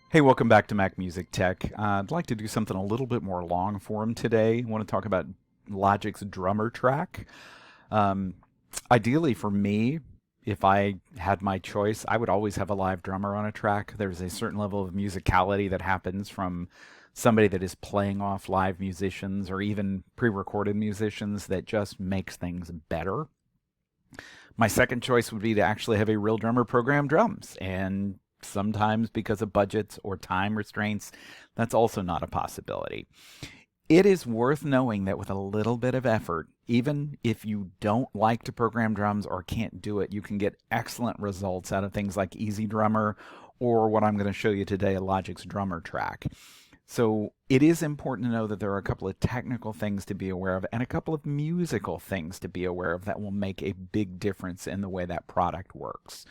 Hey, welcome back to Mac Music Tech. I'd like to do something a little bit more long form today. I want to talk about Logic's drummer track. Um, Ideally, for me, if I had my choice, I would always have a live drummer on a track. There's a certain level of musicality that happens from somebody that is playing off live musicians or even pre recorded musicians that just makes things better. My second choice would be to actually have a real drummer program drums. And sometimes, because of budgets or time restraints, that's also not a possibility. It is worth knowing that with a little bit of effort, even if you don't like to program drums or can't do it, you can get excellent results out of things like Easy Drummer or what I'm going to show you today, Logic's drummer track. So it is important to know that there are a couple of technical things to be aware of and a couple of musical things to be aware of that will make a big difference in the way that product works.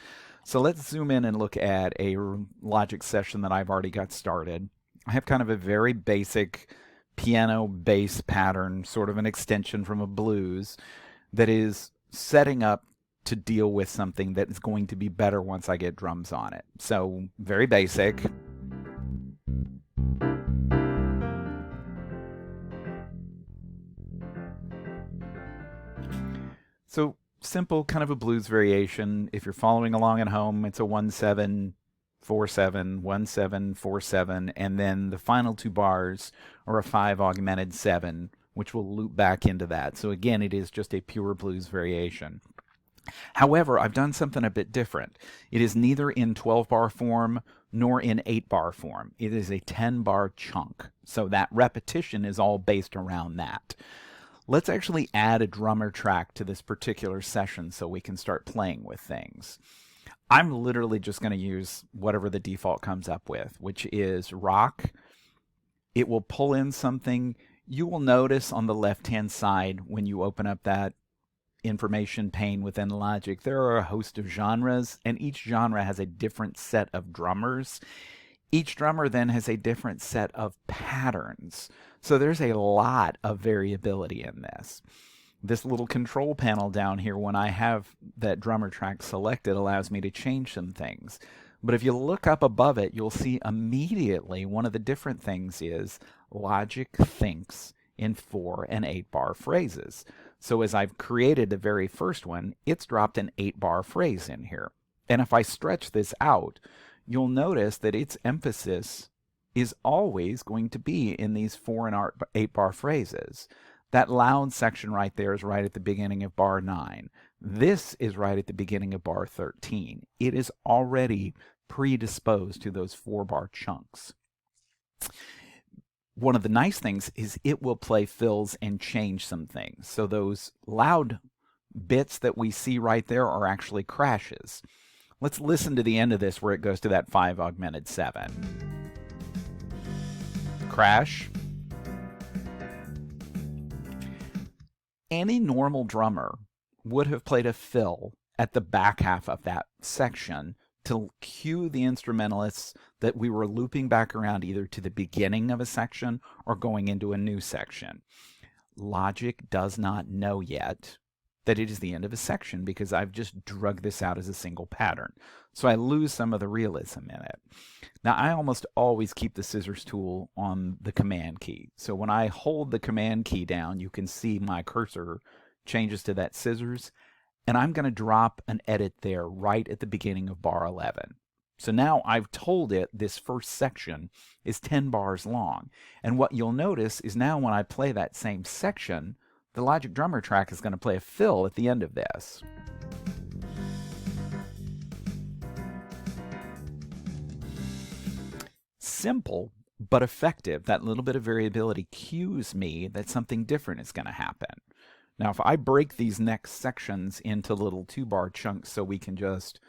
So let's zoom in and look at a Logic session that I've already got started. I have kind of a very basic piano bass pattern, sort of an extension from a blues, that is setting up to deal with something that is going to be better once I get drums on it. So, very basic. So simple, kind of a blues variation. If you're following along at home, it's a 1-7-4-7, 1-7-4-7, and then the final two bars are a 5 augmented 7, which will loop back into that. So again, it is just a pure blues variation. However, I've done something a bit different. It is neither in 12 bar form nor in 8 bar form. It is a 10 bar chunk. So that repetition is all based around that. Let's actually add a drummer track to this particular session so we can start playing with things. I'm literally just going to use whatever the default comes up with, which is rock. It will pull in something. You will notice on the left-hand side when you open up that information pane within Logic, there are a host of genres, and each genre has a different set of drummers. Each drummer then has a different set of patterns. So there's a lot of variability in this. This little control panel down here, when I have that drummer track selected, allows me to change some things. But if you look up above it, you'll see immediately one of the different things is Logic thinks in 4 and 8 bar phrases. So as I've created the very first one, it's dropped an 8 bar phrase in here. And if I stretch this out, you'll notice that its emphasis is always going to be in these 4 and 8 bar phrases. That loud section right there is right at the beginning of bar 9. This is right at the beginning of bar 13. It is already predisposed to those 4 bar chunks. One of the nice things is it will play fills and change some things. So those loud bits that we see right there are actually crashes. Let's listen to the end of this where it goes to that 5 augmented 7. Crash. Any normal drummer would have played a fill at the back half of that section to cue the instrumentalists that we were looping back around either to the beginning of a section or going into a new section. Logic does not know yet that it is the end of a section because I've just drugged this out as a single pattern. So I lose some of the realism in it. Now, I almost always keep the scissors tool on the command key. So when I hold the command key down, you can see my cursor changes to that scissors. And I'm going to drop an edit there right at the beginning of bar 11. So now I've told it this first section is 10 bars long. And what you'll notice is now when I play that same section, the Logic drummer track is going to play a fill at the end of this. Simple, but effective. That little bit of variability cues me that something different is going to happen. Now, if I break these next sections into little 2 bar chunks so we can just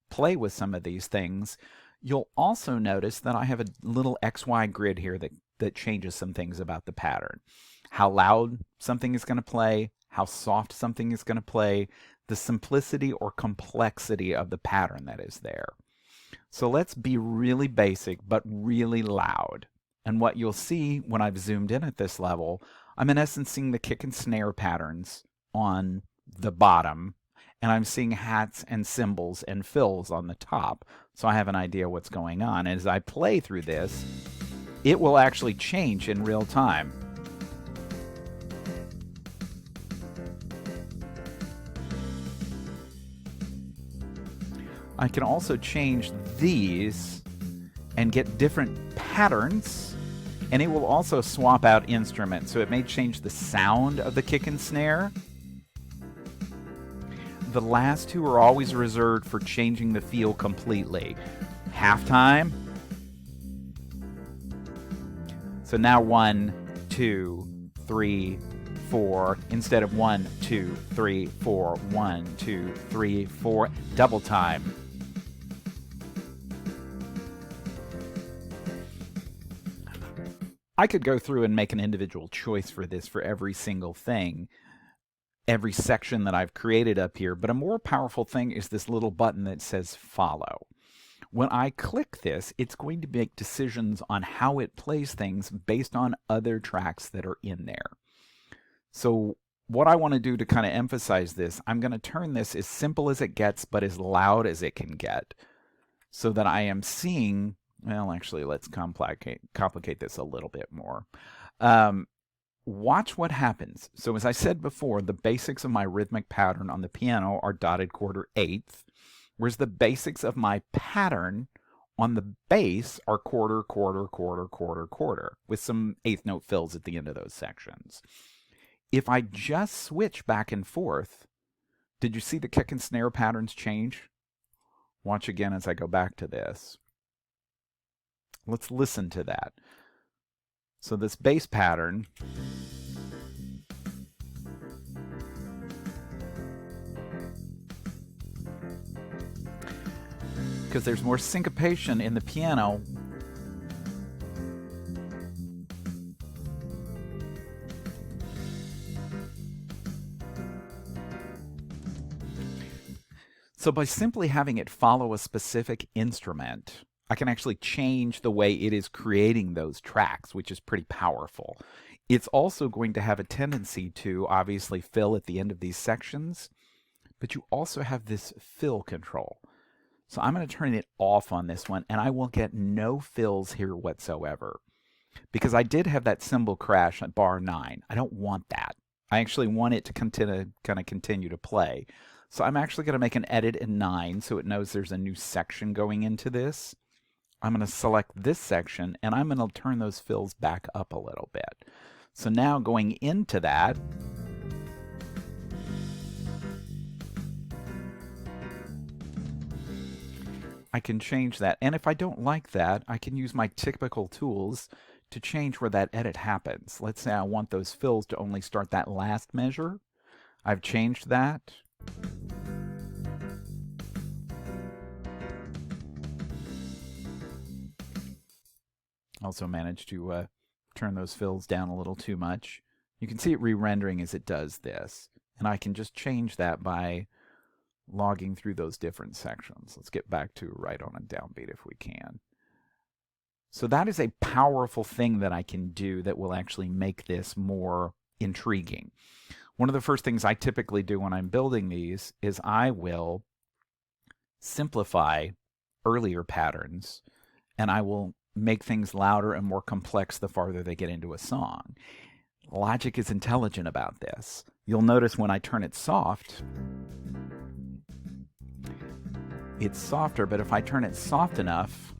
play with some of these things, you'll also notice that I have a little XY grid here that changes some things about the pattern. How loud something is going to play, how soft something is going to play, the simplicity or complexity of the pattern that is there. So let's be really basic, but really loud. And what you'll see when I've zoomed in at this level, I'm in essence seeing the kick and snare patterns on the bottom. and I'm seeing hats and symbols and fills on the top, so I have an idea what's going on. As I play through this, it will actually change in real time. I can also change these and get different patterns, and it will also swap out instruments. So it may change the sound of the kick and snare. The last two are always reserved for changing the feel completely. Halftime. So now 1, 2, 3, 4. Instead of 1, 2, 3, 4. 1, 2, 3, 4. Double time. I could go through and make an individual choice for this for every single thing, every section that I've created up here, but a more powerful thing is this little button that says follow. When I click this, it's going to make decisions on how it plays things based on other tracks that are in there. So what I want to do to kind of emphasize this, I'm going to turn this as simple as it gets, but as loud as it can get, so that I am seeing, well, actually, let's complicate this a little bit more. Watch what happens. So as I said before, the basics of my rhythmic pattern on the piano are dotted quarter eighth, whereas the basics of my pattern on the bass are quarter, quarter, quarter, quarter, quarter, with some eighth note fills at the end of those sections. If I just switch back and forth, did you see the kick and snare patterns change? Watch again as I go back to this. Let's listen to that. So this bass pattern, because there's more syncopation in the piano, so by simply having it follow a specific instrument, I can actually change the way it is creating those tracks, which is pretty powerful. It's also going to have a tendency to obviously fill at the end of these sections, but you also have this fill control. So I'm going to turn it off on this one, and I will get no fills here whatsoever, because I did have that cymbal crash at bar 9. I don't want that. I actually want it to continue to play. So I'm actually going to make an edit in 9 so it knows there's a new section going into this. I'm going to select this section, and I'm going to turn those fills back up a little bit. So now going into that, I can change that. And if I don't like that, I can use my typical tools to change where that edit happens. Let's say I want those fills to only start that last measure. I've changed that. Also managed to turn those fills down a little too much. You can see it re-rendering as it does this. And I can just change that by logging through those different sections. Let's get back to right on and downbeat if we can. So that is a powerful thing that I can do that will actually make this more intriguing. One of the first things I typically do when I'm building these is I will simplify earlier patterns, and I will make things louder and more complex the farther they get into a song. Logic is intelligent about this. You'll notice when I turn it soft, it's softer, but if I turn it soft enough,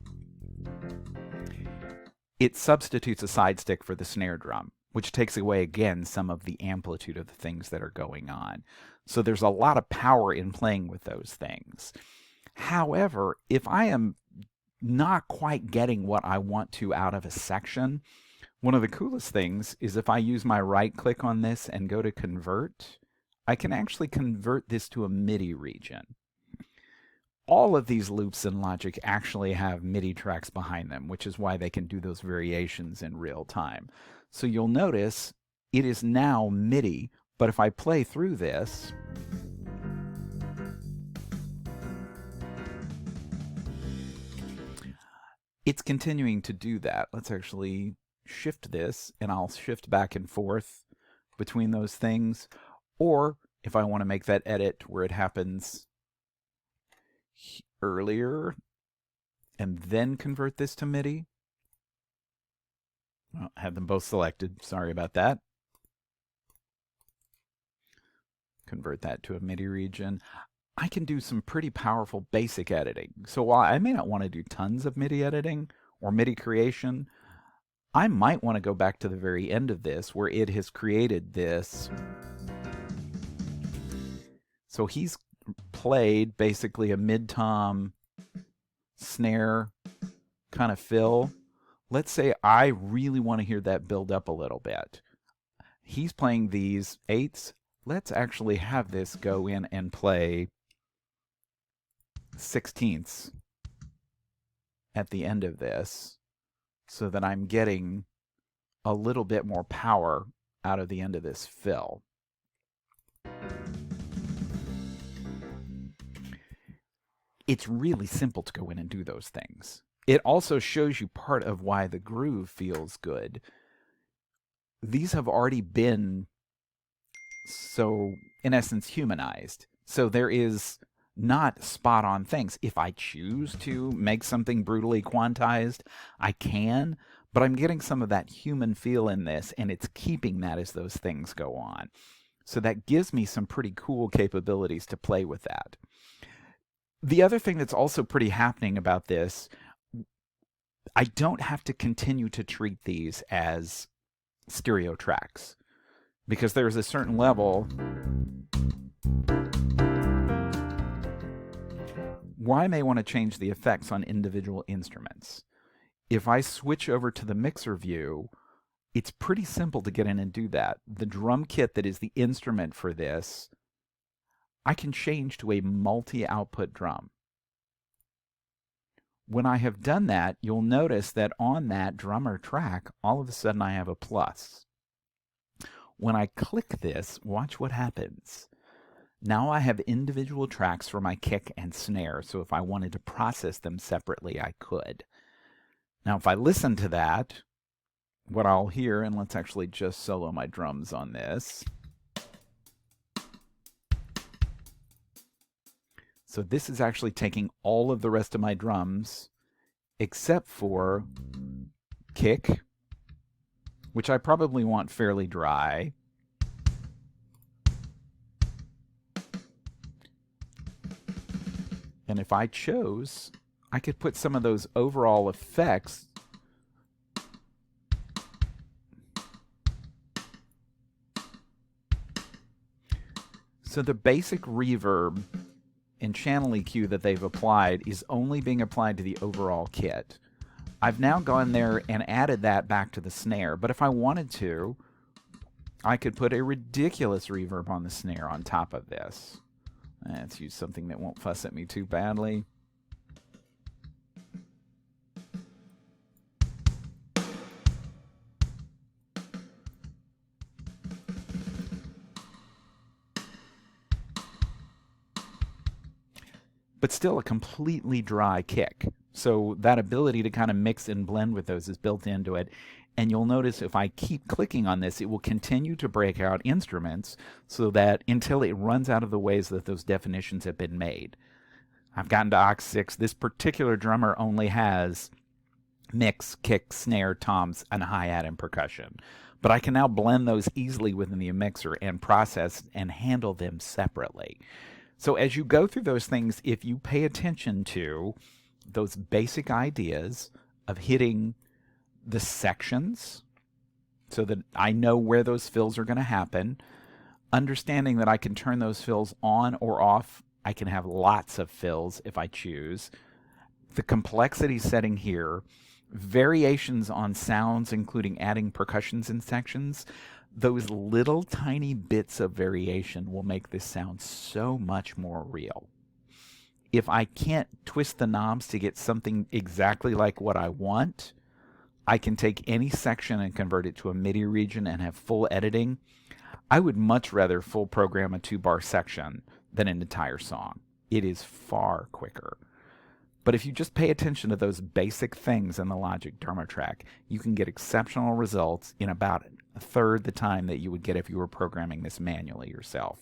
it substitutes a side stick for the snare drum, which takes away, again, some of the amplitude of the things that are going on. So there's a lot of power in playing with those things. However, if I am not quite getting what I want to out of a section, one of the coolest things is if I use my right click on this and go to convert, I can actually convert this to a MIDI region. All of these loops in Logic actually have MIDI tracks behind them, which is why they can do those variations in real time. So you'll notice it is now MIDI, but if I play through this, it's continuing to do that. Let's actually shift this, and I'll shift back and forth between those things. Or if I want to make that edit where it happens earlier and then convert this to MIDI. Well, I have them both selected. Sorry about that. Convert that to a MIDI region. I can do some pretty powerful basic editing. So while I may not want to do tons of MIDI editing or MIDI creation, I might want to go back to the very end of this where it has created this. So he's played basically a mid-tom snare kind of fill. Let's say I really want to hear that build up a little bit. He's playing these eighths. Let's actually have this go in and play sixteenths at the end of this so that I'm getting a little bit more power out of the end of this fill. It's really simple to go in and do those things. It also shows you part of why the groove feels good. These have already been, so in essence, humanized. So there is not spot on things. If I choose to make something brutally quantized, I can, but I'm getting some of that human feel in this, and it's keeping that as those things go on. So that gives me some pretty cool capabilities to play with that. The other thing that's also pretty happening about this, I don't have to continue to treat these as stereo tracks, because there's a certain level where I may want to change the effects on individual instruments. If I switch over to the mixer view, it's pretty simple to get in and do that. The drum kit that is the instrument for this, I can change to a multi-output drum. When I have done that, you'll notice that on that drummer track, all of a sudden I have a plus. When I click this, watch what happens. Now I have individual tracks for my kick and snare, so if I wanted to process them separately, I could. Now if I listen to that, what I'll hear, and let's actually just solo my drums on this. So this is actually taking all of the rest of my drums, except for kick, which I probably want fairly dry. And if I chose, I could put some of those overall effects so the basic reverb and channel EQ that they've applied is only being applied to the overall kit. I've now gone there and added that back to the snare, but if I wanted to, I could put a ridiculous reverb on the snare on top of this. Let's use something that won't fuss at me too badly. But still a completely dry kick. So that ability to kind of mix and blend with those is built into it. And you'll notice if I keep clicking on this, it will continue to break out instruments so that until it runs out of the ways that those definitions have been made. I've gotten to Aux 6. This particular drummer only has mix, kick, snare, toms, and hi-hat and percussion. But I can now blend those easily within the mixer and process and handle them separately. So as you go through those things, if you pay attention to those basic ideas of hitting the sections so that I know where those fills are going to happen, understanding that I can turn those fills on or off, I can have lots of fills if I choose, the complexity setting here, variations on sounds including adding percussions in sections, those little tiny bits of variation will make this sound so much more real. If I can't twist the knobs to get something exactly like what I want, I can take any section and convert it to a MIDI region and have full editing. I would much rather full program a 2-bar section than an entire song. It is far quicker. But if you just pay attention to those basic things in the Logic drummer track, you can get exceptional results in about a third the time that you would get if you were programming this manually yourself.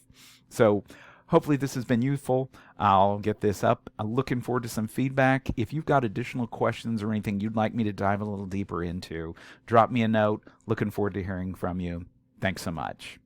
So hopefully this has been useful. I'll get this up. I'm looking forward to some feedback. If you've got additional questions or anything you'd like me to dive a little deeper into, drop me a note. Looking forward to hearing from you. Thanks so much.